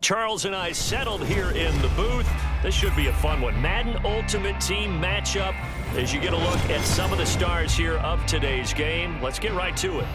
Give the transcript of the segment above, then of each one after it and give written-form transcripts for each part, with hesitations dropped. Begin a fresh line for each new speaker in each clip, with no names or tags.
Charles and I settled here in the booth. This should be a fun one. Madden Ultimate Team matchup as you get a look at some of the stars here of today's game. Let's get right to it.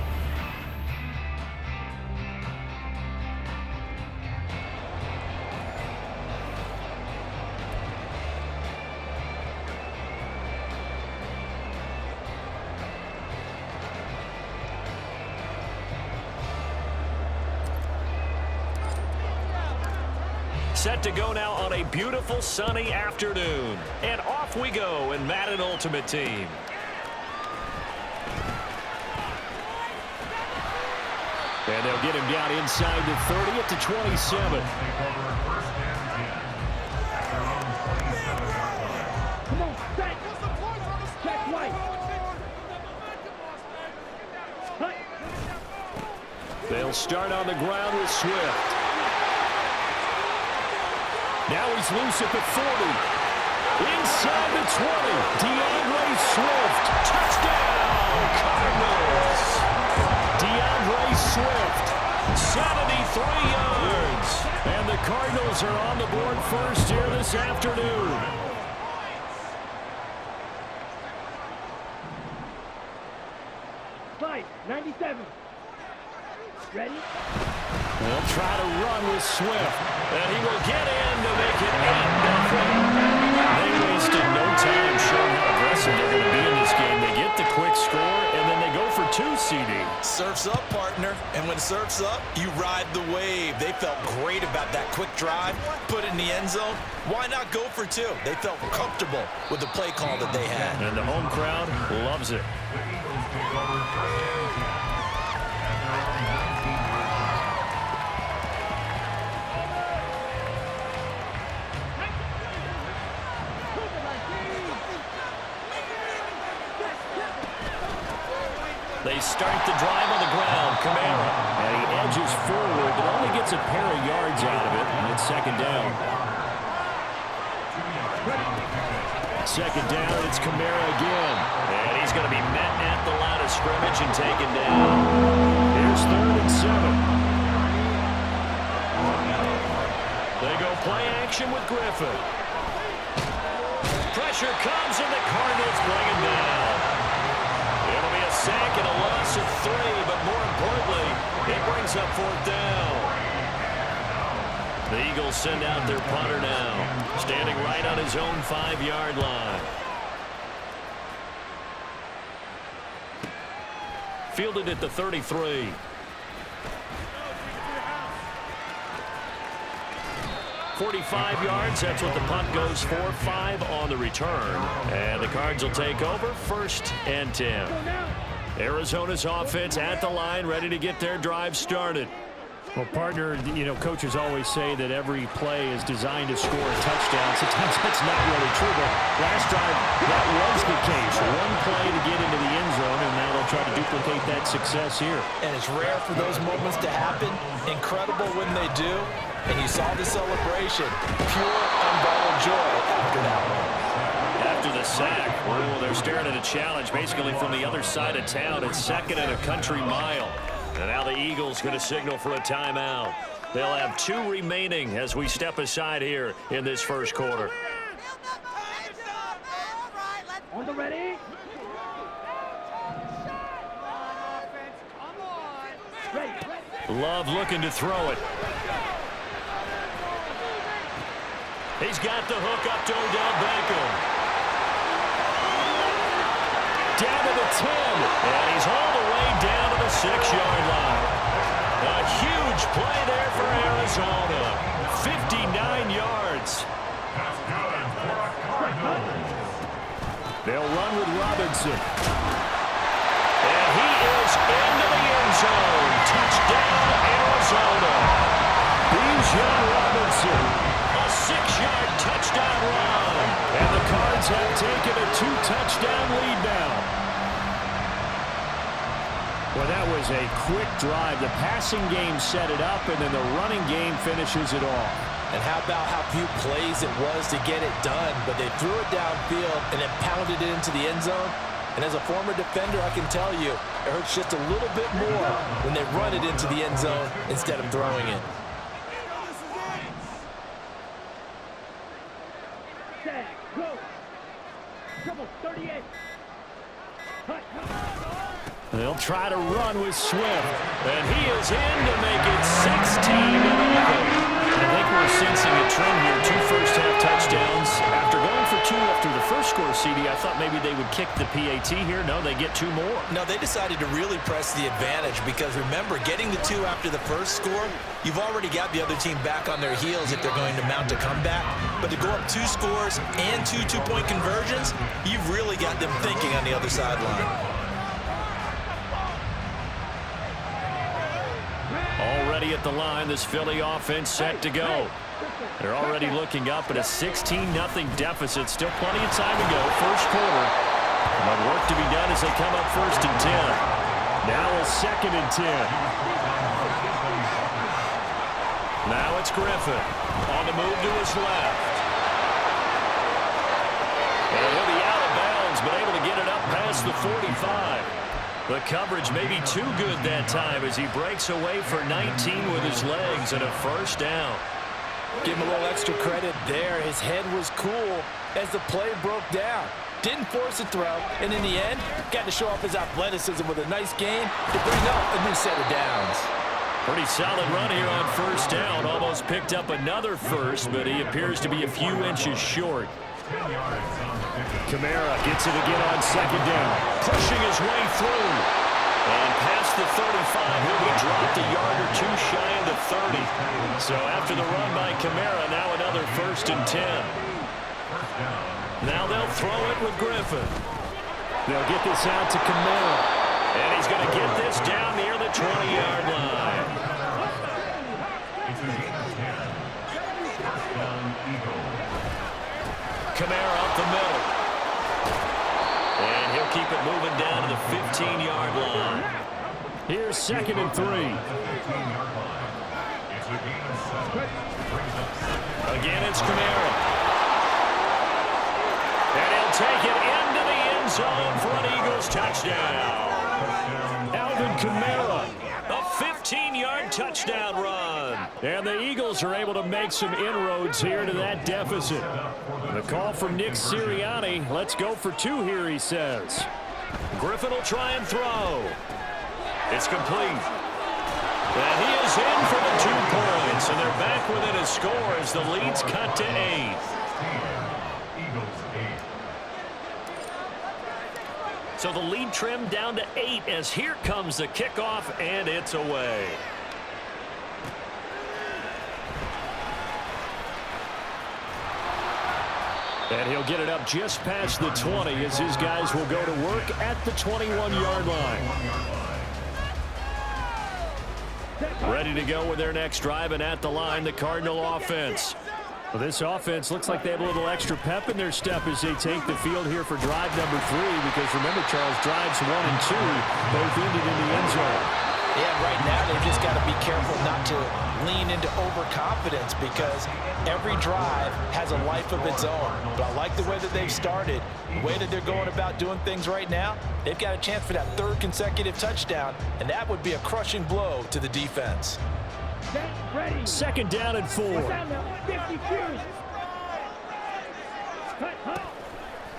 Set to go now on a beautiful sunny afternoon. And off we go in Madden Ultimate Team. And they'll get him down inside the 30 at the 27.
Come on, set. Check right.
They'll start on the ground with Swift. Now he's loose at the 40. Inside the 20. DeAndre Swift. Touchdown, Cardinals. DeAndre Swift, 73 yards. And the Cardinals are on the board first here this afternoon.
Five, 97. Ready?
They'll try to run with Swift. And he will get in to make it 8-0. They wasted no time showing how aggressive they're going to be in this game. They get the quick score, and then they go for 2, CD.
Surf's up, partner. And when surf's up, you ride the wave. They felt great about that quick drive, put it in the end zone. Why not go for 2? They felt comfortable with the play call that they had.
And the home crowd loves it. They start the drive on the ground. Kamara. And he edges forward, but only gets a pair of yards out of it. And it's second down. Second down, it's Kamara again. And he's going to be met at the line of scrimmage and taken down. Here's 3rd and 7. They go play action with Griffin. Pressure comes, and the Cardinals bring him down. It'll be a sack and a loss of 3, but more importantly, it brings up 4th down. The Eagles send out their punter now, standing right on his own 5-yard line. Fielded at the 33. .45 yards, that's what the punt goes for. 5 on the return. And the Cards will take over 1st and 10. Arizona's offense at the line, ready to get their drive started.
Well, partner, you know, coaches always say that every play is designed to score a touchdown. Sometimes that's not really true, but last drive, that was the case. One play to get into the end zone, and now they'll try to duplicate that success here.
And it's rare for those moments to happen. Incredible when they do. And you saw the celebration. Pure, unbridled joy after that one.
After the sack, well, they're staring at a challenge basically from the other side of town. It's 2nd and a country mile. And now the Eagles going to signal for a timeout. They'll have 2 remaining as we step aside here in this first quarter.
On the ready?
Love looking to throw it. He's got the hook up to Odell Beckham. Down to the 10. And he's all the way down to the 6-yard line. A huge play there for Arizona. 59 yards. They'll run with Robinson. And he is into the end zone. Touchdown, Arizona. Bijan Robinson. A 6-yard touchdown run. And the Cards have taken a 2-touchdown lead now.
Well, that was a quick drive. The passing game set it up, and then the running game finishes it off.
And how about how few plays it was to get it done, but they threw it downfield and then pounded it into the end zone. And as a former defender, I can tell you, it hurts just a little bit more when they run it into the end zone instead of throwing it.
Almost 38.
They'll try to run with Swift. And he is in to make it 16-0. I think we're sensing a trend here. 2 first-half touchdowns. After going for 2 after the first score, CD, I thought maybe they would kick the PAT here. No, they get 2 more.
No, they decided to really press the advantage because, remember, getting the 2 after the first score, you've already got the other team back on their heels if they're going to mount a comeback. But to go up 2 scores and 2 two-point conversions, you've really got them thinking on the other sideline.
Already at the line, this Philly offense set to go. They're already looking up at a 16-0 deficit. Still plenty of time to go. First quarter. But work to be done as they come up 1st and 10. Now a 2nd and 10. Now it's Griffin. On the move to his left. And he'll be out of bounds, but able to get it up past the 45. The coverage may be too good that time as he breaks away for 19 with his legs and a first down.
Give him a little extra credit there. His head was cool as the play broke down. Didn't force a throw, and in the end, got to show off his athleticism with a nice game to bring up a new set of downs.
Pretty solid run here on first down. Almost picked up another first, but he appears to be a few inches short. Kamara gets it again on 2nd down. Pushing his way through. And past the 35, he'll be dropped a yard or 2 shy of the 30. So after the run by Kamara, now another 1st and 10. Now they'll throw it with Griffin. They'll get this out to Kamara. And he's going to get this down near the 20-yard line. Kamara up the middle. And he'll keep it moving down to the 15-yard line. Here's 2nd and 3. Again, it's Kamara. And he'll take it into the end zone for an Eagles touchdown. Alvin Kamara, a 15-yard touchdown run. And the Eagles are able to make some inroads here to that deficit. The call from Nick Sirianni. Let's go for 2 here, he says. Griffin will try and throw. It's complete. And he is in for the 2 points. And they're back within a score as the lead's cut to 8. So the lead trimmed down to 8 as here comes the kickoff, and it's away. And he'll get it up just past the 20 as his guys will go to work at the 21-yard line. Ready to go with their next drive, and at the line, the Cardinal offense. Well, this offense looks like they have a little extra pep in their step as they take the field here for drive number 3, because remember, Charles, drives 1 and 2 both ended in the end zone.
Yeah, right now they've just got to be careful not to lean into overconfidence because every drive has a life of its own. But I like the way that they've started, the way that they're going about doing things right now. They've got a chance for that 3rd consecutive touchdown, and that would be a crushing blow to the defense.
2nd down and 4.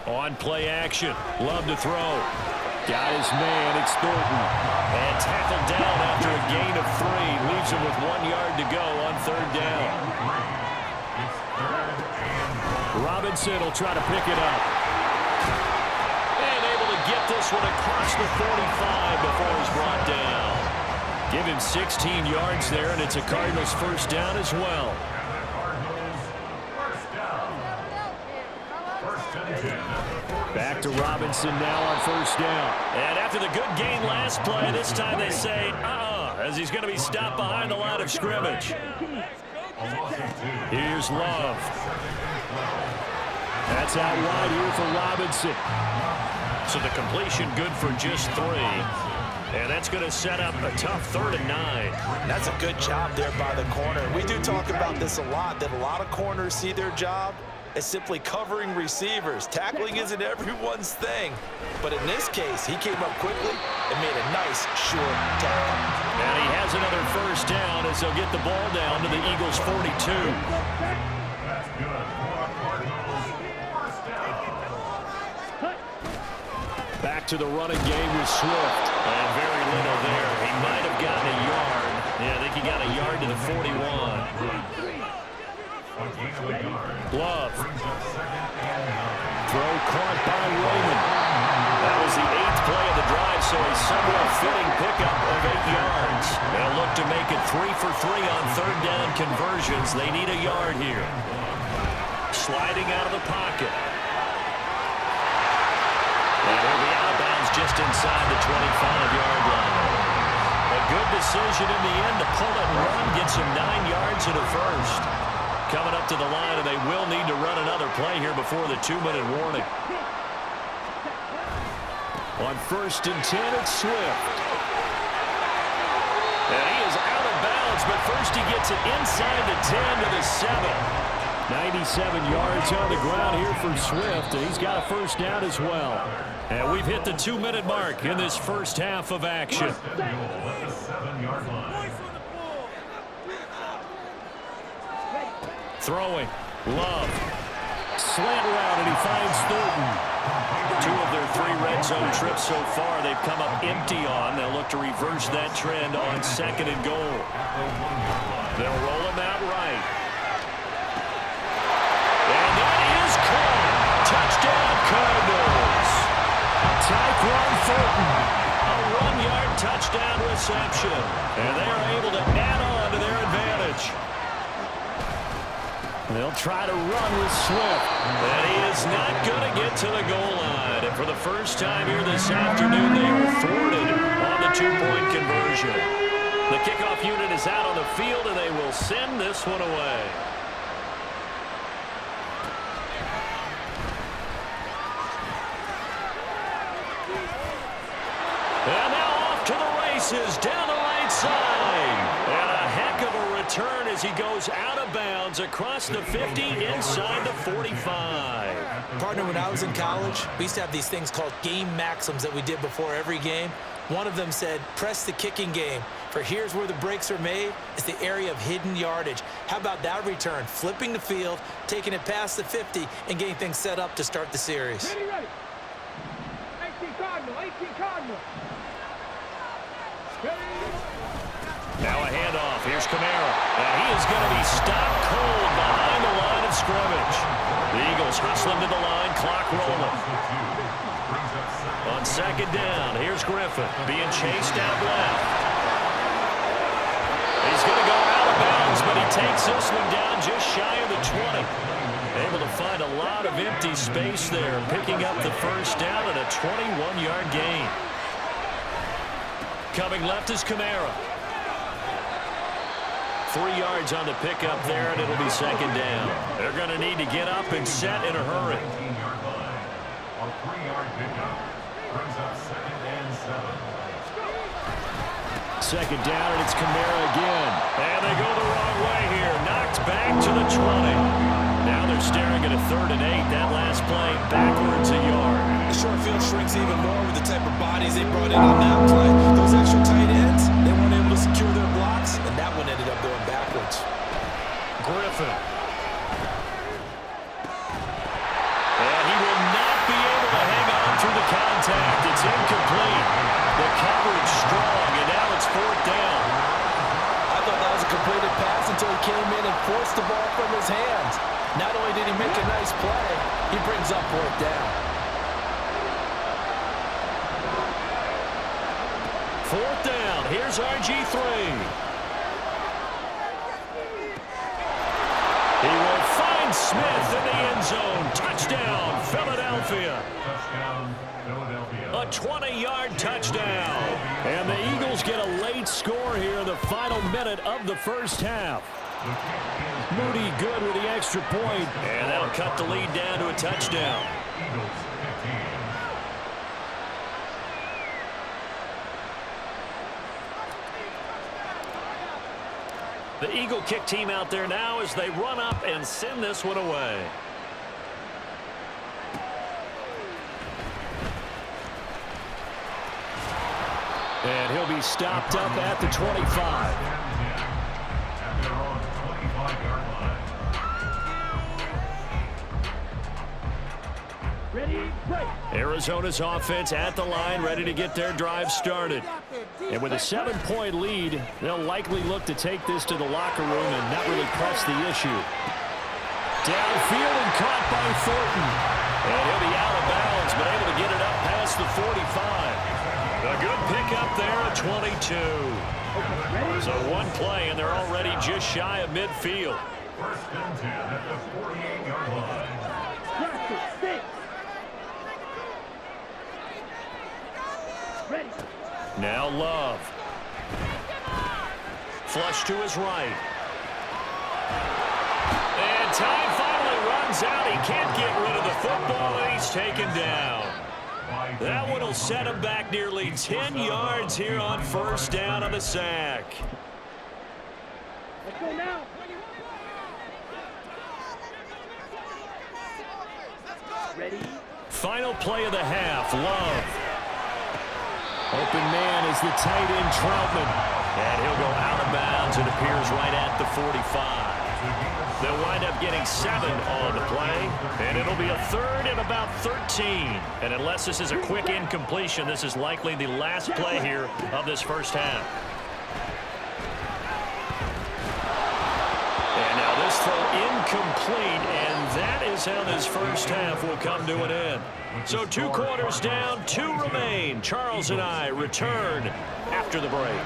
On play action. Love to throw. Got his man. It's Thornton. And tackled down after a gain of 3. Leaves him with 1 yard to go on 3rd down. Robinson will try to pick it up. And able to get this one across the 45 before he's brought down. Give him 16 yards there, and it's a Cardinals 1st down as well. Back to Robinson now on 1st down. And after the good gain last play, this time they say, as he's going to be stopped behind the line of scrimmage. Here's Love. That's out wide here for Robinson. So the completion good for just 3. And that's going to set up a tough 3rd and 9.
That's a good job there by the corner. We do talk about this a lot, that a lot of corners see their job as simply covering receivers. Tackling isn't everyone's thing. But in this case, he came up quickly and made a nice, short tackle.
And he has another 1st down as they'll get the ball down to the Eagles' 42. to the running game with Swift.
And very little there. He might have gotten a yard. Yeah, I think he got a yard to the 41.
Love. Throw caught by Roman.
That was the 8th play of the drive, so a somewhat fitting pickup of 8 yards. They'll look to make it 3 for 3 on third down conversions. They need a yard here. Sliding out of the pocket. And he'll be out of bounds just inside the 25-yard line. A good decision in the end to pull it and run, gets him 9 yards and a first. Coming up to the line, and they will need to run another play here before the 2-minute warning.
On 1st and 10, it's Swift.
And he is out of bounds, but first he gets it inside the 10 to the 7.
97 yards on the ground here for Swift, and he's got a first down as well.
And we've hit the 2-minute mark in this first half of action. Throwing. Love.
Slant route, and he finds Thornton.
2 of their 3 red zone trips so far they've come up empty on. They'll look to reverse that trend on 2nd and goal. They'll roll him out right. And that is caught. Touchdown Cardinals.
Tyquan Thornton.
A 1-yard touchdown reception. And they are able to add on to their advantage.
They'll try to run with Swift.
And he is not going to get to the goal line. And for the first time here this afternoon, they are thwarted on the 2-point conversion. The kickoff unit is out on the field, and they will send this one away. And now off to the races down the right side. And a heck of a return as he goes out of bounds across the 50 inside the 45.
Partner, when I was in college, we used to have these things called game maxims that we did before every game. One of them said, press the kicking game. For here's where the breaks are made. It's the area of hidden yardage. How about that return? Flipping the field, taking it past the 50, and getting things set up to start the series.
Ready, ready. 18 Cardinal, 18 Cardinal.
Now a handoff. Here's Kamara. And he is going to be stopped cold behind the line of scrimmage. The Eagles hustling to the line, clock rolling. On 2nd down, here's Griffin being chased out left. He's going to go out of bounds, but he takes this one down just shy of the 20. Able to find a lot of empty space there, picking up the first down and a 21-yard gain. Coming left is Kamara. 3 yards on the pickup there, and it'll be 2nd down. They're going to need to get up and set in a hurry.
A 3-yard pickup brings up 2nd and 7.
2nd down, and it's Kamara again.
And they go the wrong way here. Knocked back to the 20. Now they're staring at a 3rd and 8. That last play backwards a yard.
The short field shrinks even more with the type of bodies they brought in on that play. Those extra tight ends, they weren't able to secure their blocks, and that one ended up going backwards.
Griffin. And he will not be able to hang on through the contact. It's incomplete. The coverage strong, and now it's 4th down.
I thought that was a completed pass until he came in and forced the ball from his hands. Not only did he make a nice play, he brings up 4th down.
4th down. Here's RG3. He will find Smith in the end zone. Touchdown, Philadelphia.
Touchdown, Philadelphia.
A 20-yard touchdown.
And the Eagles get a late score here in the final minute of the first half. Moody good with the extra point.
And that'll cut the lead down to a touchdown.
Eagles 15.
The Eagle kick team out there now as they run up and send this one away.
And he'll be stopped up at the 25.
At their own 25-yard line.
Ready,
Arizona's offense at the line, ready to get their drive started. And with a 7-point lead, they'll likely look to take this to the locker room and not really press the issue. Downfield and caught by Thornton. And he'll be out of bounds, but able to get it up past the 45. A good pickup there at 22. So one play, and they're already just shy of midfield.
First and 10 at the 48-yard line.
Now Love. Flush to his right. And time finally runs out. He can't get rid of the football, and he's taken down. That one will set him back nearly 10 yards here on first down on the sack.
Let's go now. Ready?
Final play of the half. Love. Open man is the tight end Troutman. And he'll go out of bounds. It appears right at the 45. They'll wind up getting 7 on the play. And it'll be a third and about 13. And unless this is a quick incompletion, this is likely the last play here of this first half. And now this throw incomplete, and that is how this first half will come to an end. So 2 quarters down, 2 remain. Charles and I return after the break.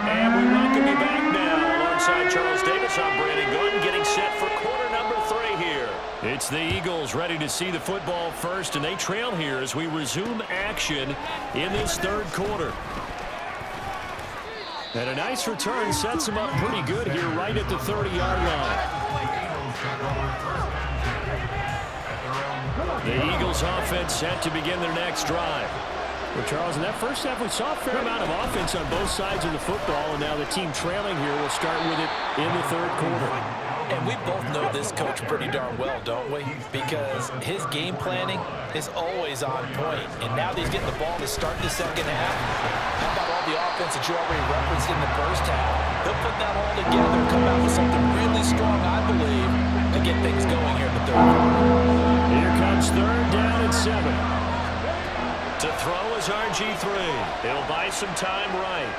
And we welcome you back now. Alongside Charles Davis, I'm Brandon Gordon, getting set for quarter number 3 here. It's the Eagles ready to see the football first, and they trail here as we resume action in this third quarter. And a nice return sets them up pretty good here right at the 30-yard line. The Eagles offense set to begin their next drive. Well, Charles, in that first half, we saw a fair amount of offense on both sides of the football, and now the team trailing here will start with it in the third quarter.
And we both know this coach pretty darn well, don't we? Because his game planning is always on point. And now that he's getting the ball to start the second half, how about all the offense that you already referenced in the first half? He'll put that all together and come out with something really strong, I believe, to get things going here in the third quarter.
Here comes third down and 7. To throw is RG3. He'll buy some time right.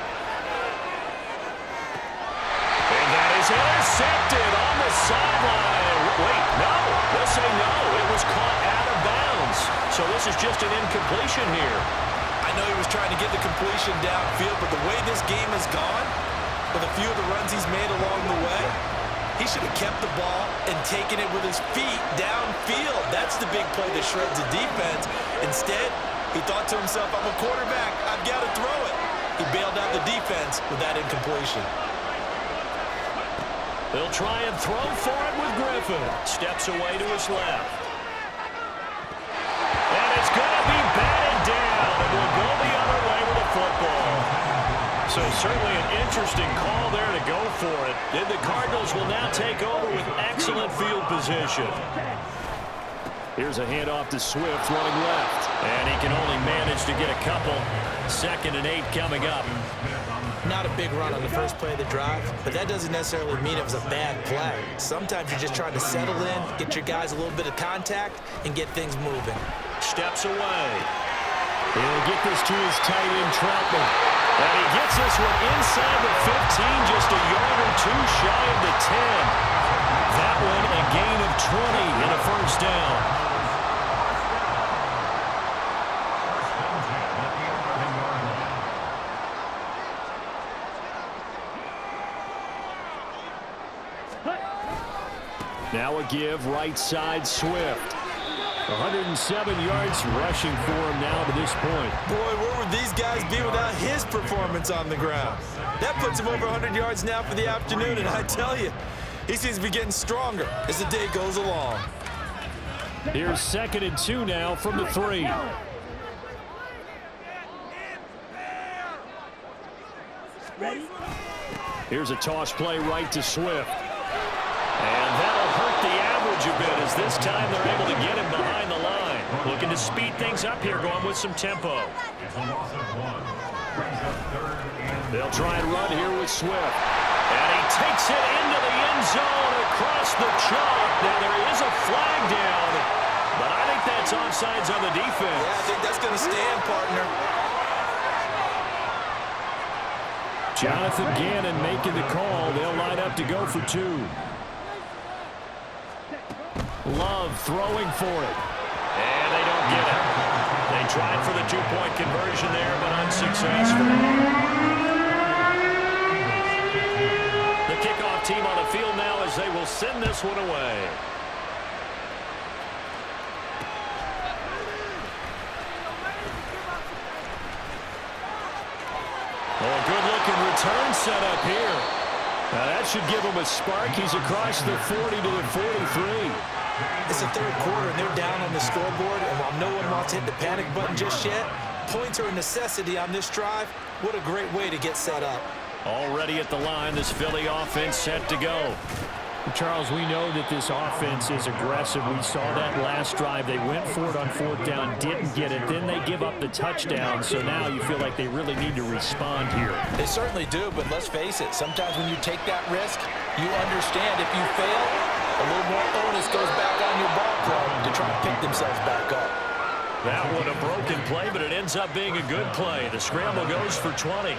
And that is intercepted on the sideline. Wait, no. They'll say no. It was caught out of bounds. So this is just an incompletion here.
I know he was trying to get the completion downfield, but the way this game has gone, with a few of the runs he's made along the way, he should have kept the ball and taken it with his feet downfield. That's the big play that shreds the defense. Instead, he thought to himself, I'm a quarterback. I've got to throw it. He bailed out the defense with that incompletion.
They'll try and throw for it with Griffin. Steps away to his left. And it's going to be batted down. And will go the other way with the football. So certainly an interesting call there to go for it. And the Cardinals will now take over with excellent field position. Here's a handoff to Swift running left. And he can only manage to get a couple. 2nd and 8 coming up.
Not a big run on the first play of the drive, but that doesn't necessarily mean it was a bad play. Sometimes you're just trying to settle in, get your guys a little bit of contact, and get things moving.
Steps away. He'll get this to his tight end, Troutman. And he gets this one inside the 15, just a yard or 2 shy of the 10. That one a gain of 20 and a first down. Now a give right side Swift. 107 yards rushing for him now to this point.
Boy, where would these guys be without his performance on the ground? That puts him over 100 yards now for the afternoon, and I tell you, he seems to be getting stronger as the day goes along.
Here's 2nd and 2 now from the 3. Here's a toss play right to Swift. And that'll hurt the average a bit as this time they're able to get him behind the line. Looking to speed things up here, going with some tempo. They'll try and run here with Swift. And he takes it into the end zone across the chalk. Now there is a flag down, but I think that's it's offsides on the defense.
Yeah, I think that's going to stand, partner.
Jonathan Gannon making the call. They'll line up to go for two. Love throwing for it.
And they don't get it. They tried for the two-point conversion there, but unsuccessful. The kickoff team on the field now as they will send this one away.
Oh, good-looking return set up here. Now that should give him a spark. He's across the 40 to the 43.
It's the third quarter, and they're down on the scoreboard, and while no one wants to hit the panic button just yet, points are a necessity on this drive. What a great way to get set up.
Already at the line, this Philly offense set to go. Charles, we know that this offense is aggressive. We saw that last drive. They went for it on fourth down, didn't get it. Then they give up the touchdown, so now you feel like they really need to respond here.
They certainly do, but let's face it, sometimes when you take that risk, you understand if you fail, a little more onus goes back on your ball club to try and pick themselves back up.
That one a broken play, but it ends up being a good play. The scramble goes for 20.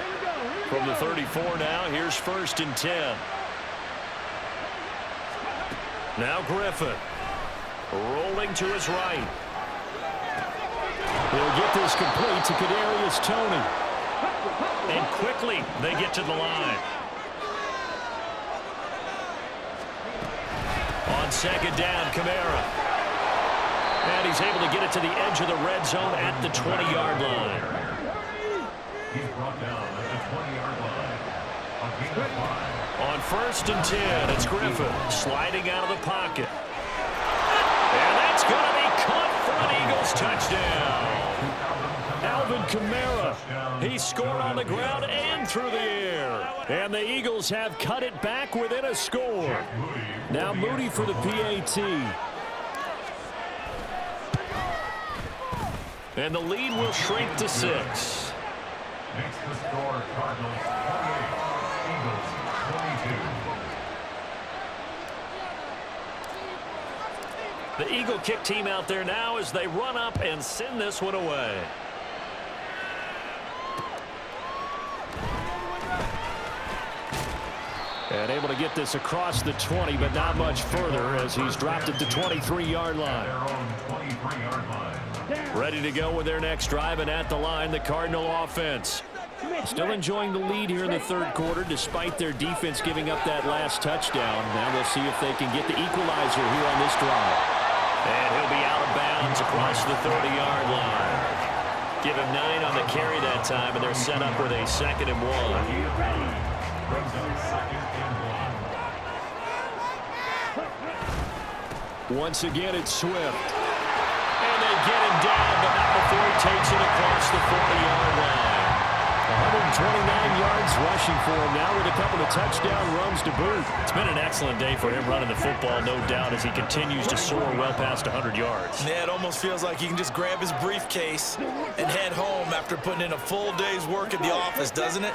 From the 34 now, here's 1st and 10. Now Griffin, rolling to his right.
They'll get this complete to Kadarius Toney.
And quickly, they get to the line. On 2nd down, Kamara. And he's able to get it to the edge of the red zone at the 20-yard line.
He's brought down at the 20-yard line. A gain of 5.
On 1st and 10, it's Griffin sliding out of the pocket. And that's going to be caught for an Eagles touchdown.
Alvin Kamara, he scored on the ground and through the air. And the Eagles have cut it back within a score. Now Moody for the PAT.
And the lead will shrink to 6.
Makes the score Cardinals 28, Eagles 22.
The Eagle kick team out there now as they run up and send this one away.
And able to get this across the 20, but not much further as he's dropped it to 23-yard line.
Their own 23-yard line.
Ready to go with their next drive, and at the line, the Cardinal offense.
Still enjoying the lead here in the third quarter despite their defense giving up that last touchdown. Now we'll see if they can get the equalizer here on this drive.
And he'll be out of bounds across the 30-yard line. Give him 9 on the carry that time, and they're set up with a 2nd and 1.
Brings up 2nd and 1.
Once again, it's Swift.
And they get him down, but not before he takes it across the 40-yard line.
129 yards rushing for him now with a couple of touchdown runs to boot.
It's been an excellent day for him running the football, no doubt, as he continues to soar well past 100 yards.
Yeah, it almost feels like he can just grab his briefcase and head home after putting in a full day's work at the office, doesn't it?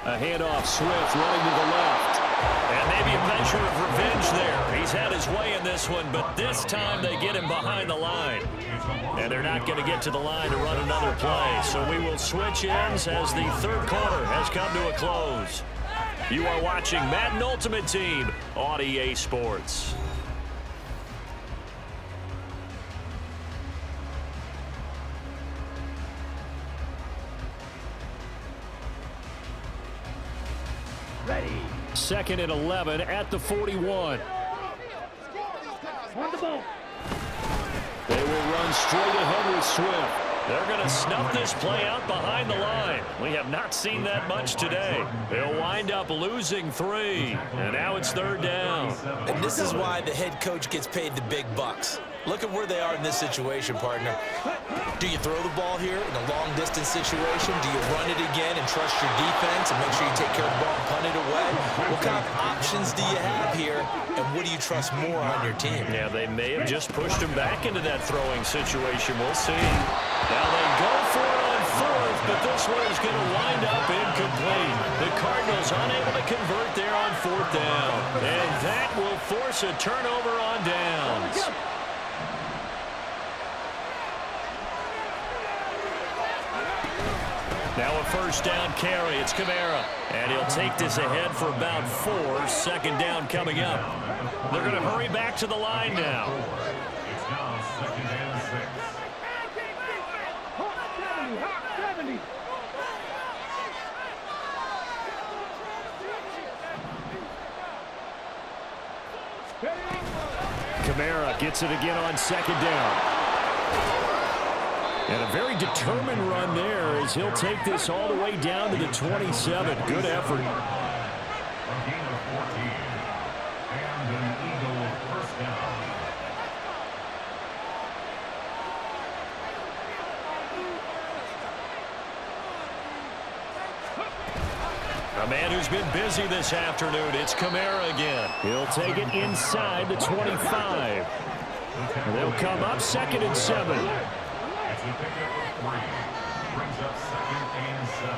A handoff, Swift running to the left.
And maybe a measure of revenge there. He's had his way in this one, but this time they get him behind the line. And they're not going to get to the line to run another play. So we will switch ends as the third quarter has come to a close. You are watching Madden Ultimate Team on EA Sports.
Ready.
2nd and 11 at the 41.
On the ball.
They will run straight ahead with Swift.
They're going to snuff this play out behind the line. We have not seen that much today. They'll wind up losing 3. And now it's 3rd down.
And this is why the head coach gets paid the big bucks. Look at where they are in this situation, partner. Do you throw the ball here in a long-distance situation? Do you run it again and trust your defense and make sure you take care of the ball and punt it away? What kind of options do you have here, and what do you trust more on your team?
Yeah, they may have just pushed him back into that throwing situation. We'll see. Now they go for it on 4th, but this one is going to wind up incomplete. The Cardinals unable to convert there on 4th down. And that will force a turnover on downs. Now a first down carry. It's Kamara. And he'll take this ahead for about 4. Second down coming up. They're going to hurry back to the line now.
It's now 2nd and 6.
Kamara gets it again on 2nd down. And a very determined run there as he'll take this all the way down to the 27. Good effort.
A gain of 14. And an Eagle first down.
A man who's been busy this afternoon. It's Kamara again.
He'll take it inside the 25. And they'll come up 2nd and 7.
It's a pickup of 3. Brings up 2nd and 7.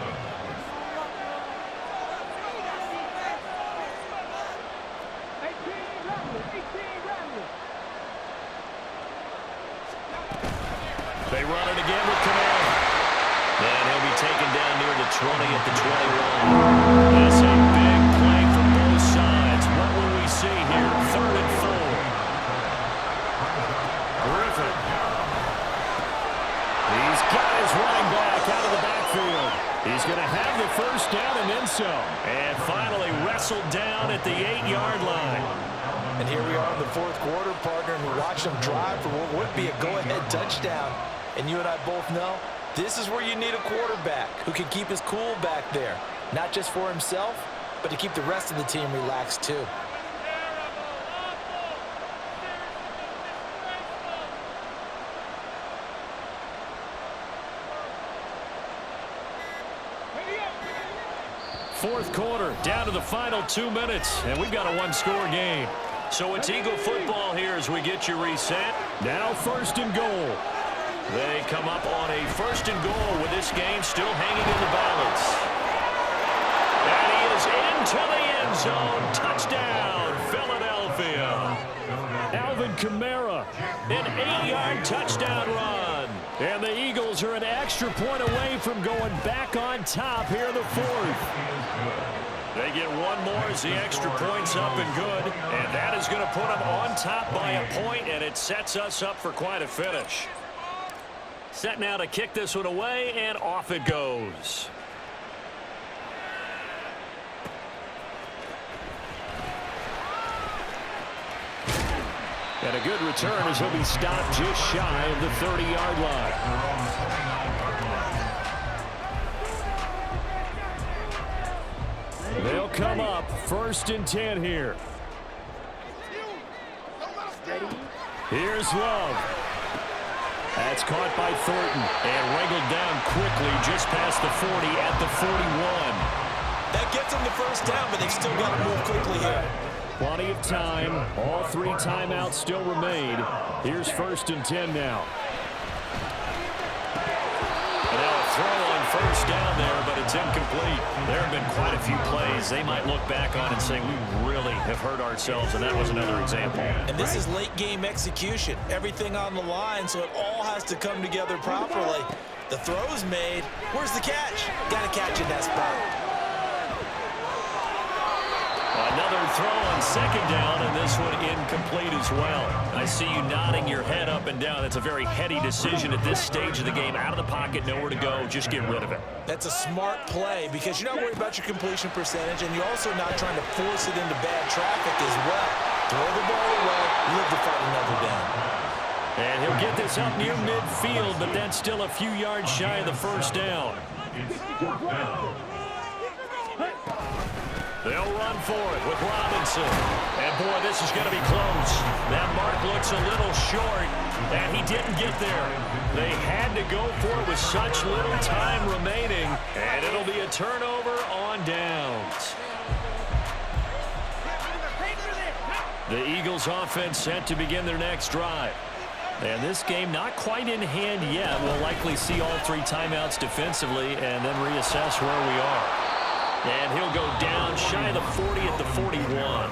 They run it again with Kamara. And he'll be taken down near the 20 at the 21. That's a big play from both sides. What will we see here? 3rd and 4. Griffin.
He's got his running back out of the backfield. He's going to have the first down and then some.
And finally wrestled down at the 8-yard line.
And here we are in the 4th quarter, partner, and we watched them drive for what would be a go-ahead touchdown. And you and I both know this is where you need a quarterback who can keep his cool back there, not just for himself, but to keep the rest of the team relaxed too.
Fourth quarter, down to the final 2 minutes, and we've got a 1-score game. So it's Eagle football here as we get you reset.
Now 1st and goal.
They come up on a 1st and goal with this game still hanging in the balance. And he is into the end zone. Touchdown, Philadelphia.
Alvin Kamara,
An 8-yard touchdown run.
and the Eagles are an extra point away from going back on top here in the 4th.
They get one more as the extra point's up and good. And that is going to put them on top by a point, and it sets us up for quite a finish. Set now to kick this one away, and off it goes.
And a good return as he'll be stopped just shy of the 30-yard line. They'll come up 1st and 10 here. Here's Love. That's caught by Thornton and wriggled down quickly just past the 40 at the 41.
That gets them the first down, but they've still got to move quickly here.
Plenty of time. All 3 timeouts still remain. Here's 1st and 10 now.
And now a throw on first down there, but it's incomplete. There have been quite a few plays they might look back on and say, we really have hurt ourselves, and that was another example.
And this is late game execution. Everything on the line, so it all has to come together properly. The throw's made. Where's the catch? Got to catch in that spot.
Another throw on second down, and this one incomplete as well. I see you nodding your head up and down. It's a very heady decision at this stage of the game. Out of the pocket, nowhere to go. Just get rid of it.
That's a smart play because you're not worried about your completion percentage, and you're also not trying to force it into bad traffic as well. Throw the ball away, live to fight another down.
And he'll get this up near midfield, but that's still a few yards shy of the first down. They'll run for it with Robinson. And, boy, this is going to be close. That mark looks a little short, and he didn't get there. They had to go for it with such little time remaining, and it'll be a turnover on downs. The Eagles offense set to begin their next drive. And this game not quite in hand yet. We'll likely see all 3 timeouts defensively and then reassess where we are. And he'll go down shy of the 40 at the 41.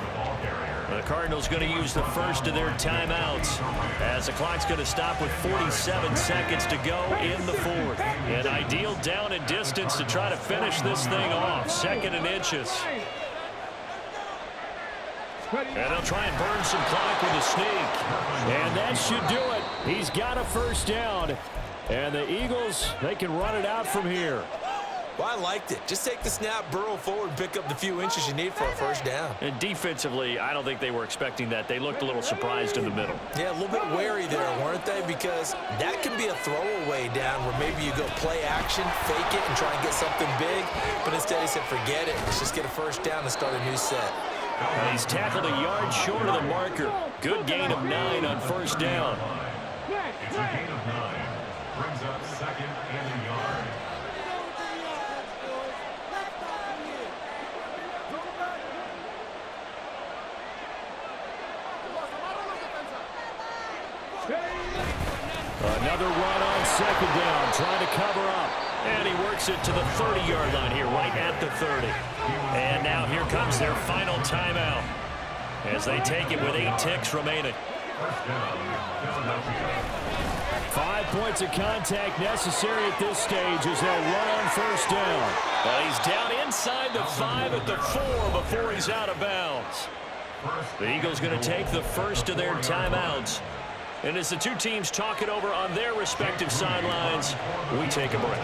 The Cardinals going to use the first of their timeouts as the clock's going to stop with 47 seconds to go in the fourth. An ideal down and distance to try to finish this thing off. 2nd and inches. And they'll try and burn some clock with a sneak.
And that should do it. He's got a first down. And the Eagles, they can run it out from here.
Well, I liked it. Just take the snap, burrow forward, pick up the few inches you need for a first down.
And defensively, I don't think they were expecting that. They looked a little surprised in the middle.
Yeah, a little bit wary there, weren't they? Because that can be a throwaway down where maybe you go play action, fake it, and try and get something big. But instead he said, forget it. Let's just get a first down and start a new set.
He's tackled a yard short of the marker. Good gain of 9 on first down.
It's a gain of 9. Brings up 2nd and a yard.
Another run on 2nd down, trying to cover up.
And he works it to the 30-yard line here, right at the 30. And now here comes their final timeout as they take it with 8 ticks remaining.
First down, Philadelphia.
5 points of contact necessary at this stage as they'll run on first down.
Well, he's down inside the 5 at the 4 before he's out of bounds. The Eagles going to take the first of their timeouts. And as the two teams talk it over on their respective sidelines, we take a break.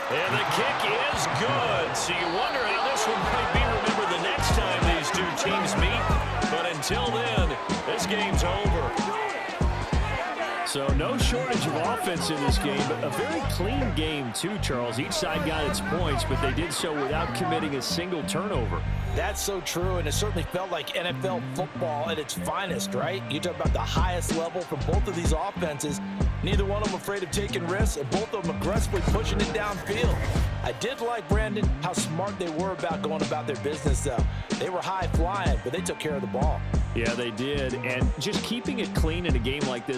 And the kick is good. So you wonder how this one might be remembered the next time these two teams meet. But until then, this game's over.
So no shortage of offense in this game, but a very clean game too, Charles. Each side got its points, but they did so without committing a single turnover.
That's so true, and it certainly felt like NFL football at its finest, right? You talk about the highest level from both of these offenses. Neither one of them afraid of taking risks, and both of them aggressively pushing it downfield. I did like, Brandon, how smart they were about going about their business, though. They were high-flying, but they took care of the ball.
Yeah, they did, and just keeping it clean in a game like this